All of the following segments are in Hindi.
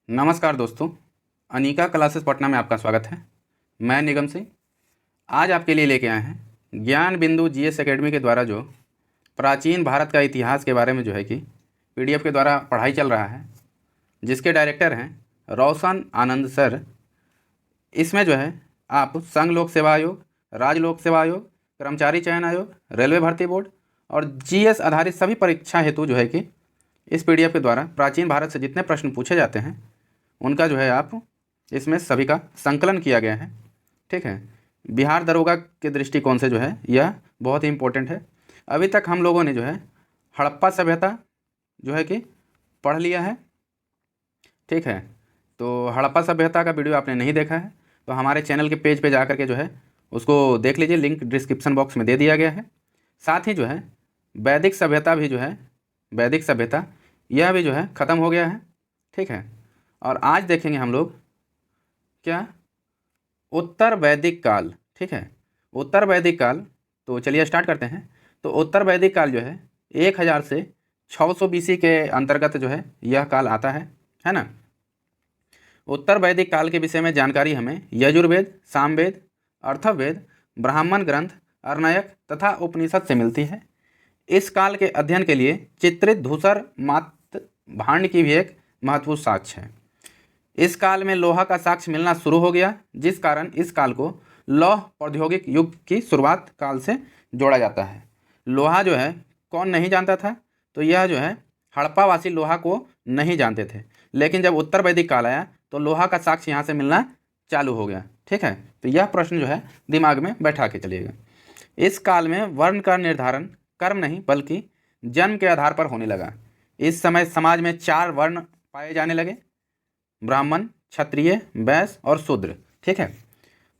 नमस्कार दोस्तों, अनिका क्लासेस पटना में आपका स्वागत है। मैं निगम सिंह आज आपके लिए लेके आए हैं ज्ञान बिंदु जीएस एकेडमी के द्वारा जो प्राचीन भारत का इतिहास के बारे में जो है कि पीडीएफ के द्वारा पढ़ाई चल रहा है, जिसके डायरेक्टर हैं रोशन आनंद सर। इसमें जो है आप संघ लोक सेवा आयोग, राज्य लोक सेवा आयोग, कर्मचारी चयन आयोग, रेलवे भर्ती बोर्ड और जीएस आधारित सभी परीक्षा हेतु जो है कि इस पीडीएफ के द्वारा प्राचीन भारत से जितने प्रश्न पूछे जाते हैं उनका जो है आप इसमें सभी का संकलन किया गया है। ठीक है, बिहार दरोगा के दृष्टिकोण से जो है यह बहुत ही इम्पोर्टेंट है। अभी तक हम लोगों ने जो है हड़प्पा सभ्यता जो है कि पढ़ लिया है। ठीक है, तो हड़प्पा सभ्यता का वीडियो आपने नहीं देखा है तो हमारे चैनल के पेज पे जा कर के जो है उसको देख लीजिए, लिंक डिस्क्रिप्शन बॉक्स में दे दिया गया है। साथ ही जो है वैदिक सभ्यता भी जो है, वैदिक सभ्यता यह भी जो है ख़त्म हो गया है। ठीक है, और आज देखेंगे हम लोग क्या, उत्तर वैदिक काल। ठीक है, उत्तर वैदिक काल। तो चलिए स्टार्ट करते हैं। तो उत्तर वैदिक काल जो है 1000 से 600 बीसी के अंतर्गत जो है यह काल आता है ना। उत्तर वैदिक काल के विषय में जानकारी हमें यजुर्वेद, सामवेद, अर्थववेद, ब्राह्मण ग्रंथ, अरण्यक तथा उपनिषद से मिलती है। इस काल के अध्ययन के लिए चित्रित धूसर मात भांड की भी एक महत्वपूर्ण साक्ष्य है। इस काल में लोहा का साक्ष्य मिलना शुरू हो गया, जिस कारण इस काल को लौह प्रौद्योगिक युग की शुरुआत काल से जोड़ा जाता है। लोहा जो है कौन नहीं जानता था, तो यह जो है हड़प्पावासी लोहा को नहीं जानते थे, लेकिन जब उत्तर वैदिक काल आया तो लोहा का साक्ष्य यहाँ से मिलना चालू हो गया। ठीक है, तो यह प्रश्न जो है दिमाग में बैठा के चलिएगा। इस काल में वर्ण का निर्धारण कर्म नहीं बल्कि जन्म के आधार पर होने लगा। इस समय समाज में 4 वर्ण पाए जाने लगे: ब्राह्मण, क्षत्रिय, वैश्य और शूद्र। ठीक है,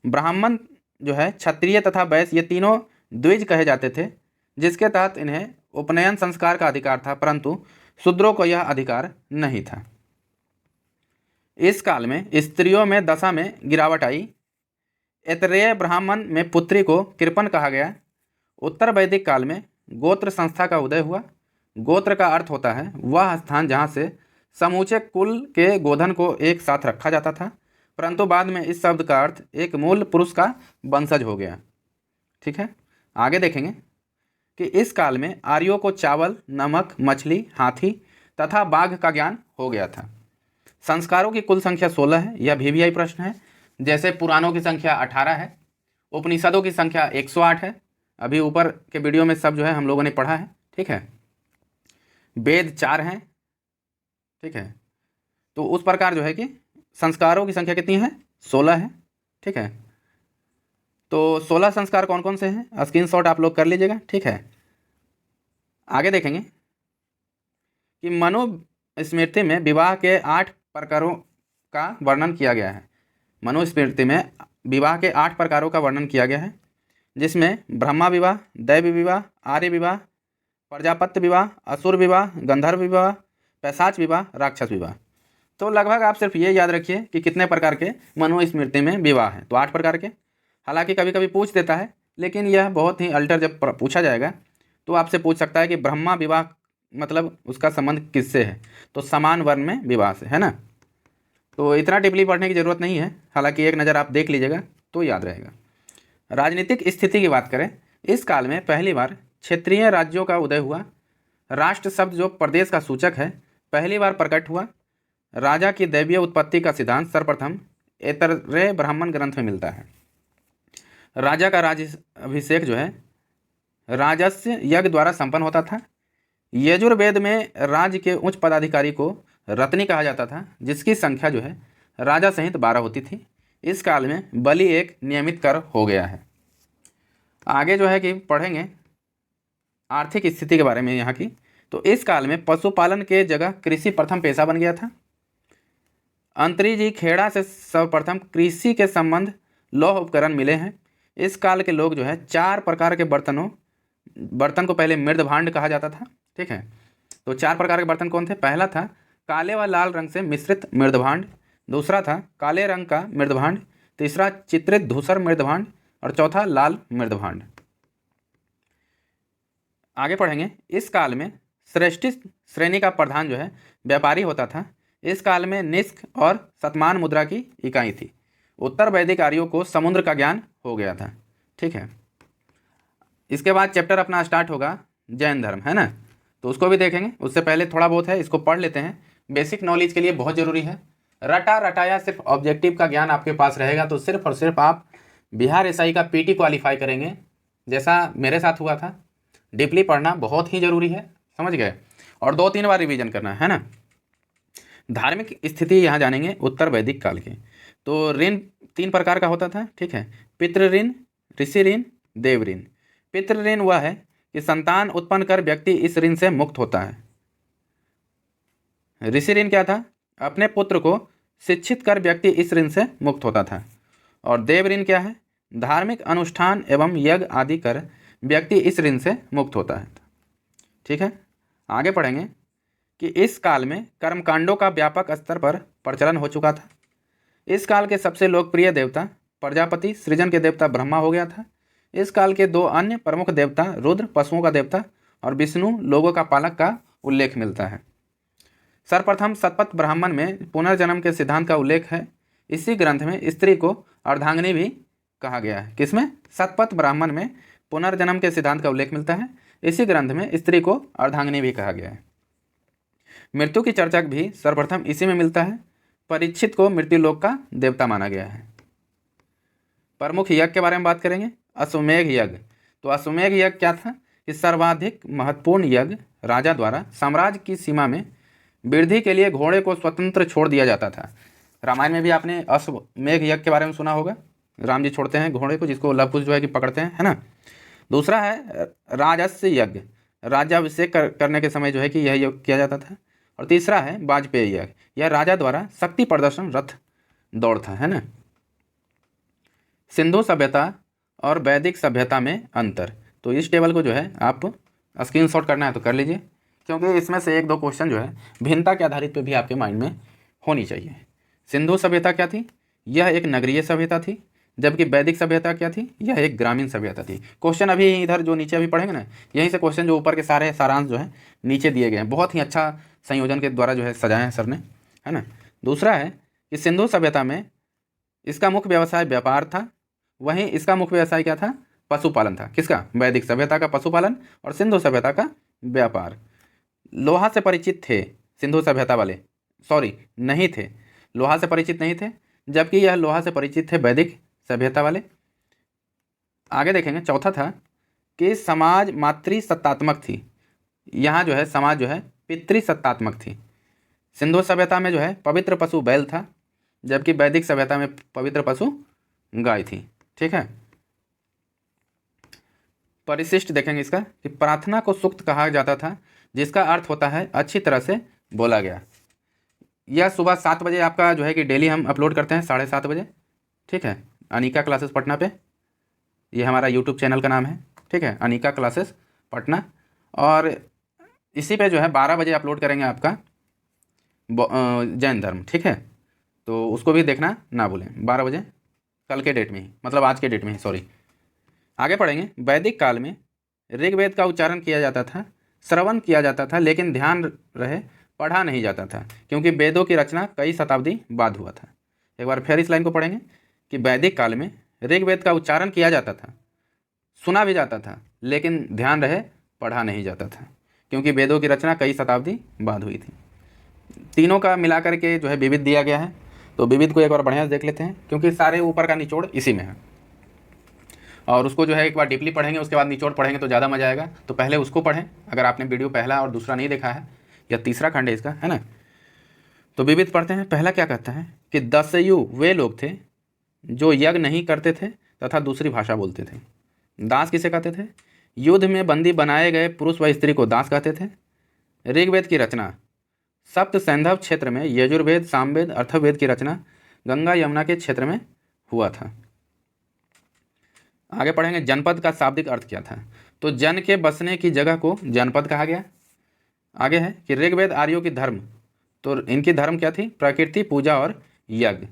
ब्राह्मण जो है, क्षत्रिय तथा वैश्य ये तीनों द्विज कहे जाते थे, जिसके तहत इन्हें उपनयन संस्कार का अधिकार था, परंतु शूद्रों को यह अधिकार नहीं था। इस काल में स्त्रियों में दशा में गिरावट आई। ऐतरेय ब्राह्मण में पुत्री को कृपण कहा गया। उत्तर वैदिक काल में गोत्र संस्था का उदय हुआ। गोत्र का अर्थ होता है वह स्थान जहाँ से समूचे कुल के गोधन को एक साथ रखा जाता था, परंतु बाद में इस शब्द का अर्थ एक मूल पुरुष का वंशज हो गया। ठीक है, आगे देखेंगे कि इस काल में आर्यों को चावल, नमक, मछली, हाथी तथा बाघ का ज्ञान हो गया था। संस्कारों की कुल संख्या 16 है। यह वीवीआई प्रश्न है। जैसे पुराणों की संख्या 18 है, उपनिषदों की संख्या 108 है। अभी ऊपर के वीडियो में सब जो है हम लोगों ने पढ़ा है। ठीक है, वेद 4 हैं। ठीक है, तो उस प्रकार जो है कि संस्कारों की संख्या कितनी है, 16 है। ठीक है, तो 16 संस्कार कौन कौन से हैं, स्क्रीनशॉट आप लोग कर लीजिएगा। ठीक है, आगे देखेंगे कि मनुस्मृति में विवाह के 8 प्रकारों का वर्णन किया गया है। मनुस्मृति में विवाह के 8 प्रकारों का वर्णन किया गया है, जिसमें ब्रह्मा विवाह, दैव विवाह, आर्य विवाह, प्रजापत्य विवाह, असुर विवाह, गंधर्व विवाह, पैशाच विवाह, राक्षस विवाह। तो लगभग आप सिर्फ ये याद रखिए कि कितने प्रकार के मनुस्मृति में विवाह हैं, तो 8 प्रकार के। हालांकि कभी कभी पूछ देता है, लेकिन यह बहुत ही अल्टर जब पूछा जाएगा तो आपसे पूछ सकता है कि ब्रह्मा विवाह मतलब उसका संबंध किससे है, तो समान वर्ण में विवाह से, है ना। तो इतना टिपली पढ़ने की ज़रूरत नहीं है, हालांकि एक नज़र आप देख लीजिएगा तो याद रहेगा। राजनीतिक स्थिति की बात करें, इस काल में पहली बार क्षेत्रीय राज्यों का उदय हुआ। राष्ट्र शब्द जो प्रदेश का सूचक है पहली बार प्रकट हुआ। राजा की दैवीय उत्पत्ति का सिद्धांत सर्वप्रथम ऐतरेय ब्राह्मण ग्रंथ में मिलता है। राजा का राज्याभिषेक जो है राजस्य यज्ञ द्वारा संपन्न होता था। यजुर्वेद में राज्य के उच्च पदाधिकारी को रत्नी कहा जाता था, जिसकी संख्या जो है राजा सहित 12 होती थी। इस काल में बलि एक नियमित कर हो गया है। आगे जो है कि पढ़ेंगे आर्थिक स्थिति के बारे में यहाँ की। तो इस काल में पशुपालन के जगह कृषि प्रथम पेशा बन गया था। अंतरी जी खेड़ा से सर्वप्रथम कृषि के संबंध लौह उपकरण मिले हैं। इस काल के लोग जो है 4 प्रकार के बर्तन को पहले मृद भांड कहा जाता था। ठीक है, तो 4 प्रकार के बर्तन कौन थे? पहला था काले व लाल रंग से मिश्रित मृद भांड, दूसरा था काले रंग का मृद भांड, तीसरा चित्रित धूसर मृद भांड और चौथा लाल मृद भांड। आगे पढ़ेंगे, इस काल में श्रेष्ठी श्रेणी का प्रधान जो है व्यापारी होता था। इस काल में निष्क और शतमान मुद्रा की इकाई थी। उत्तर वैदिक आर्यों को समुद्र का ज्ञान हो गया था। ठीक है, इसके बाद चैप्टर अपना स्टार्ट होगा जैन धर्म, है ना, तो उसको भी देखेंगे। उससे पहले थोड़ा बहुत है, इसको पढ़ लेते हैं। बेसिक नॉलेज के लिए बहुत ज़रूरी है। रटा रटाया सिर्फ ऑब्जेक्टिव का ज्ञान आपके पास रहेगा तो सिर्फ और सिर्फ आप बिहार एसआई का पीटी क्वालिफाई करेंगे, जैसा मेरे साथ हुआ था। डीपली पढ़ना बहुत ही ज़रूरी है, समझ गए, और 2-3 बार रिवीजन करना है ना। धार्मिक स्थिति यहाँ जानेंगे उत्तर वैदिक काल की। तो ऋण 3 प्रकार का होता था। ठीक है, पितृ ऋण, ऋषि ऋण, देव ऋण। पितृ ऋण वह है कि संतान उत्पन्न कर व्यक्ति इस ऋण से मुक्त होता है। ऋषि ऋण क्या था? अपने पुत्र को शिक्षित कर व्यक्ति इस ऋण से मुक्त होता था। और देव ऋण क्या है? धार्मिक अनुष्ठान एवं यज्ञ आदि कर व्यक्ति इस ऋण से मुक्त होता है। ठीक है, आगे पढ़ेंगे कि इस काल में कर्मकांडों का व्यापक स्तर पर प्रचलन हो चुका था। इस काल के सबसे लोकप्रिय देवता प्रजापति, सृजन के देवता ब्रह्मा हो गया था। इस काल के 2 अन्य प्रमुख देवता रुद्र, पशुओं का देवता, और विष्णु, लोगों का पालक का उल्लेख मिलता है। सर्वप्रथम शतपथ ब्राह्मण में पुनर्जन्म के सिद्धांत का उल्लेख है। इसी ग्रंथ में स्त्री को अर्धांगिनी भी कहा गया है। किसमें? शतपथ ब्राह्मण में पुनर्जन्म के सिद्धांत का उल्लेख मिलता है। इसी ग्रंथ में स्त्री को अर्धांगिनी भी कहा गया है। मृत्यु की चर्चा भी सर्वप्रथम इसी में मिलता है। परीक्षित को मृत्युलोक का देवता माना गया है। प्रमुख यज्ञ के बारे में बात करेंगे। अश्वमेघ यज्ञ। तो अश्वमेघ यज्ञ क्या था कि सर्वाधिक महत्वपूर्ण यज्ञ राजा द्वारा साम्राज्य की सीमा में वृद्धि के लिए घोड़े को स्वतंत्र छोड़ दिया जाता था। रामायण में भी आपने अश्वमेघ यज्ञ के बारे में सुना होगा। राम जी छोड़ते हैं घोड़े को, जिसको लव कुश जो है कि पकड़ते हैं, है ना। दूसरा है राजस्य यज्ञ। राज्याभिषेक करने के समय जो है कि यह यज्ञ किया जाता था। और तीसरा है वाजपेयी यज्ञ। यह राजा द्वारा शक्ति प्रदर्शन रथ दौड़ था, है ना। सिंधु सभ्यता और वैदिक सभ्यता में अंतर। तो इस टेबल को जो है आप स्क्रीनशॉट करना है तो कर लीजिए, क्योंकि इसमें से 1-2 क्वेश्चन जो है भिन्नता के आधारित पे भी आपके माइंड में होनी चाहिए। सिंधु सभ्यता क्या थी? यह एक नगरीय सभ्यता थी। जबकि वैदिक सभ्यता क्या थी? यह एक ग्रामीण सभ्यता थी। क्वेश्चन अभी इधर जो नीचे अभी पढ़ेंगे ना, यहीं से क्वेश्चन जो ऊपर के सारे सारांश जो है नीचे दिए गए हैं। बहुत ही अच्छा संयोजन के द्वारा जो है सजाए हैं सर ने, है ना। दूसरा है कि सिंधु सभ्यता में इसका मुख्य व्यवसाय व्यापार था। वहीं इसका मुख्य व्यवसाय क्या था? पशुपालन था। किसका? वैदिक सभ्यता का पशुपालन और सिंधु सभ्यता का व्यापार। लोहा से परिचित थे सिंधु सभ्यता वाले, सॉरी नहीं थे, लोहा से परिचित नहीं थे, जबकि यह लोहा से परिचित थे वैदिक सभ्यता वाले। आगे देखेंगे। चौथा था कि समाज मातृसत्तात्मक थी। यहाँ जो है समाज जो है पितृसत्तात्मक थी। सिंधु सभ्यता में जो है पवित्र पशु बैल था, जबकि वैदिक सभ्यता में पवित्र पशु गाय थी। ठीक है। परिशिष्ट देखेंगे इसका कि प्रार्थना को सूक्त कहा जाता था, जिसका अर्थ होता है अच्छी तरह से बोला गया। यह सुबह 7 बजे आपका जो है कि डेली हम अपलोड करते हैं 7:30 बजे। ठीक है, अनिका क्लासेस पटना पे, ये हमारा यूट्यूब चैनल का नाम है। ठीक है, अनिका क्लासेस पटना। और इसी पे जो है 12 बजे अपलोड करेंगे आपका जैन धर्म। ठीक है, तो उसको भी देखना ना भूलें 12 बजे, कल के डेट में ही, मतलब आज के डेट में ही, सॉरी। आगे पढ़ेंगे। वैदिक काल में ऋग्वेद का उच्चारण किया जाता था, श्रवण किया जाता था, लेकिन ध्यान रहे पढ़ा नहीं जाता था, क्योंकि वेदों की रचना कई शताब्दी बाद हुआ था। एक बार फिर इस लाइन को पढ़ेंगे कि वैदिक काल में ऋग्वेद का उच्चारण किया जाता था, सुना भी जाता था, लेकिन ध्यान रहे पढ़ा नहीं जाता था, क्योंकि वेदों की रचना कई शताब्दी बाद हुई थी। तीनों का मिलाकर के जो है विविध दिया गया है, तो विविध को एक बार बढ़िया से देख लेते हैं, क्योंकि सारे ऊपर का निचोड़ इसी में है। और उसको जो है एक बार डीपली पढ़ेंगे, उसके बाद निचोड़ पढ़ेंगे तो ज़्यादा मजा आएगा। तो पहले उसको पढ़ें, अगर आपने वीडियो पहला और दूसरा नहीं देखा है, या तीसरा खंड है इसका, है ना। तो विविध पढ़ते हैं। पहला क्या कहता है कि दस्यु वे लोग थे जो यज्ञ नहीं करते थे तथा दूसरी भाषा बोलते थे। दास किसे कहते थे? युद्ध में बंदी बनाए गए पुरुष व स्त्री को दास कहते थे। ऋग्वेद की रचना सप्त सैंधव क्षेत्र में, यजुर्वेद, सामवेद, अथर्ववेद की रचना गंगा यमुना के क्षेत्र में हुआ था। आगे पढ़ेंगे। जनपद का शाब्दिक अर्थ क्या था? तो जन के बसने की जगह को जनपद कहा गया। आगे है कि ऋग्वेद आर्यों की धर्म, तो इनकी धर्म क्या थी? प्रकृति पूजा और यज्ञ।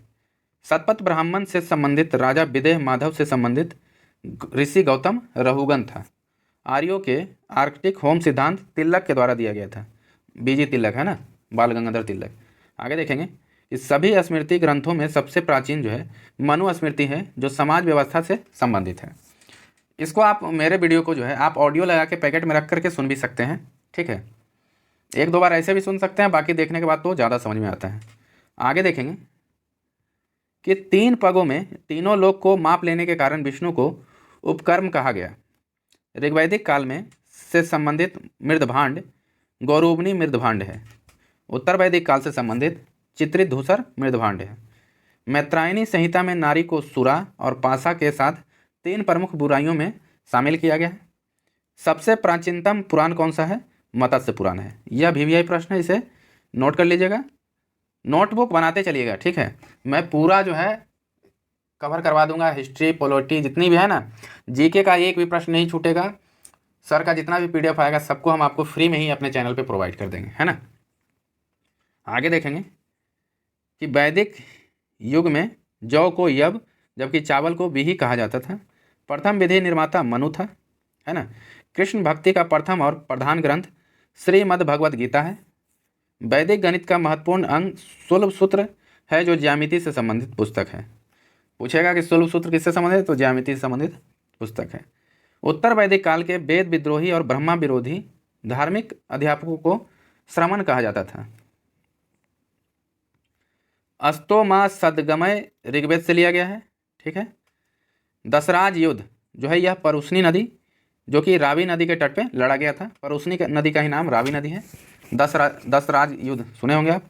शतपथ ब्राह्मण से संबंधित राजा विदेह माधव से संबंधित ऋषि गौतम रहुगन था। आर्यों के आर्कटिक होम सिद्धांत तिलक के द्वारा दिया गया था। बीजी तिलक है ना, बाल गंगाधर तिलक। आगे देखेंगे कि सभी स्मृति ग्रंथों में सबसे प्राचीन जो है मनुस्मृति है, जो समाज व्यवस्था से संबंधित है। इसको आप मेरे वीडियो को जो है आप ऑडियो लगा के पैकेट में रख करके सुन भी सकते हैं, ठीक है। एक दो बार ऐसे भी सुन सकते हैं, बाकी देखने के बाद तो ज़्यादा समझ में आता है। आगे देखेंगे कि 3 पगों में तीनों लोक को माप लेने के कारण विष्णु को उपकर्म कहा गया। ऋग्वैदिक काल में से संबंधित मृदभांड गौरूबनी मृदभांड है। उत्तर वैदिक काल से संबंधित चित्रित धूसर मृदभांड है। मैत्रायणी संहिता में नारी को सुरा और पासा के साथ 3 प्रमुख बुराइयों में शामिल किया गया है। सबसे प्राचीनतम पुराण कौन सा है? मत्स्य पुराण है। यह VVI प्रश्न है, इसे नोट कर लीजिएगा, नोटबुक बनाते चलिएगा, ठीक है। मैं पूरा जो है कवर करवा दूंगा, हिस्ट्री पॉलिटी जितनी भी है ना, जीके का एक भी प्रश्न नहीं छूटेगा। सर का जितना भी PDF आएगा सबको हम आपको फ्री में ही अपने चैनल पे प्रोवाइड कर देंगे, है ना। आगे देखेंगे कि वैदिक युग में जौ को यव जबकि चावल को बिही कहा जाता था। प्रथम विधि निर्माता मनु था, है ना। कृष्ण भक्ति का प्रथम और प्रधान ग्रंथ श्रीमद् भगवद गीता है। वैदिक गणित का महत्वपूर्ण अंग शूल्ब सूत्र है, जो ज्यामिति से संबंधित पुस्तक है। पूछेगा कि शूल्ब सूत्र किससे संबंधित है, तो ज्यामिति से संबंधित पुस्तक है। उत्तर वैदिक काल के वेद विद्रोही और ब्रह्मा विरोधी धार्मिक अध्यापकों को श्रमण कहा जाता था। अस्तो माँ सदगमय ऋग्वेद से लिया गया है, ठीक है। दसराज युद्ध जो है यह परुष्णी नदी, जो कि रावी नदी के तट पे लड़ा गया था। परुष्णी नदी का ही नाम रावी नदी है। दसराज युद्ध सुने होंगे आप।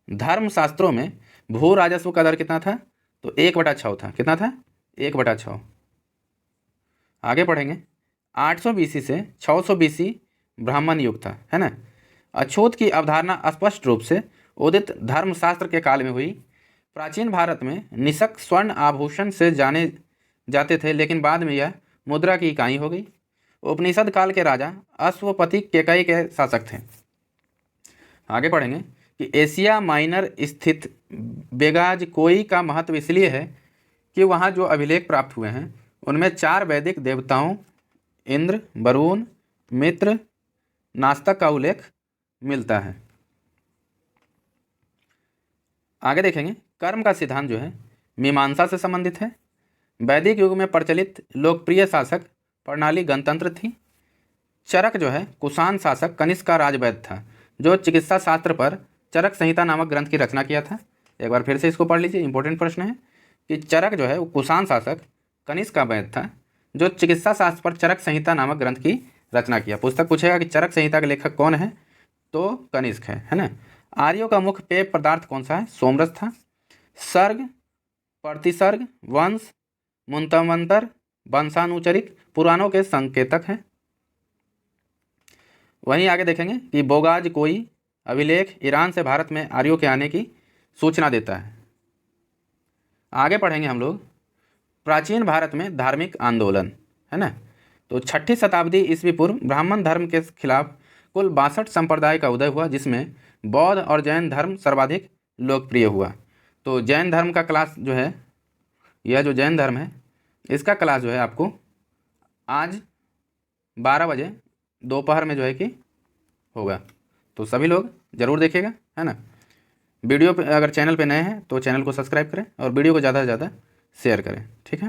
धर्मशास्त्रों में भू राजस्व का दर कितना था, तो 1/6 था। कितना था? 1/6। आगे पढ़ेंगे। 800 BC से 600 BC ब्राह्मण युग था, है ना। अछूत की अवधारणा स्पष्ट रूप से उदित धर्मशास्त्र के काल में हुई। प्राचीन भारत में निषक स्वर्ण आभूषण से जाने जाते थे, लेकिन बाद में यह मुद्रा की इकाई हो गई। उपनिषद काल के राजा अश्वपति केकई के शासक थे। आगे पढ़ेंगे कि एशिया माइनर स्थित बेगाज कोई का महत्व इसलिए है कि वहाँ जो अभिलेख प्राप्त हुए हैं उनमें 4 वैदिक देवताओं इंद्र, वरुण, मित्र, नास्तक का उल्लेख मिलता है। आगे देखेंगे कर्म का सिद्धांत जो है मीमांसा से संबंधित है। वैदिक युग में प्रचलित लोकप्रिय शासक प्रणाली गणतंत्र थी। चरक जो है कुषाण शासक कनिष्क का राजवैद्य था, जो चिकित्सा शास्त्र पर चरक संहिता नामक ग्रंथ की रचना किया था। एक बार फिर से इसको पढ़ लीजिए, इंपॉर्टेंट प्रश्न है कि चरक जो है वो कुषाण शासक कनिष्क का वैद्य था, जो चिकित्सा शास्त्र पर चरक संहिता नामक ग्रंथ की रचना किया। पुस्तक पूछेगा कि चरक संहिता के लेखक कौन है, तो कनिष्क है ना। आर्यों का मुख्य पेय पदार्थ कौन सा है? सोमरस था। सर्ग, प्रतिसर्ग, वंश, मुंतमंतर, वंशानुचरित पुराणों के संकेतक हैं। वहीं आगे देखेंगे कि बोगाज कोई अभिलेख ईरान से भारत में आर्यों के आने की सूचना देता है। आगे पढ़ेंगे हम लोग प्राचीन भारत में धार्मिक आंदोलन, है ना। तो 6ठी शताब्दी ईस्वी पूर्व ब्राह्मण धर्म के खिलाफ कुल 62 संप्रदाय का उदय हुआ, जिसमें बौद्ध और जैन धर्म सर्वाधिक लोकप्रिय हुआ। तो जैन धर्म का क्लास जो है, यह जो जैन धर्म है इसका क्लास जो है आपको आज 12 बजे दोपहर में जो है कि होगा। तो सभी लोग ज़रूर देखिएगा, है ना। वीडियो पे अगर चैनल पे नए हैं तो चैनल को सब्सक्राइब करें और वीडियो को ज़्यादा से ज़्यादा शेयर करें, ठीक है।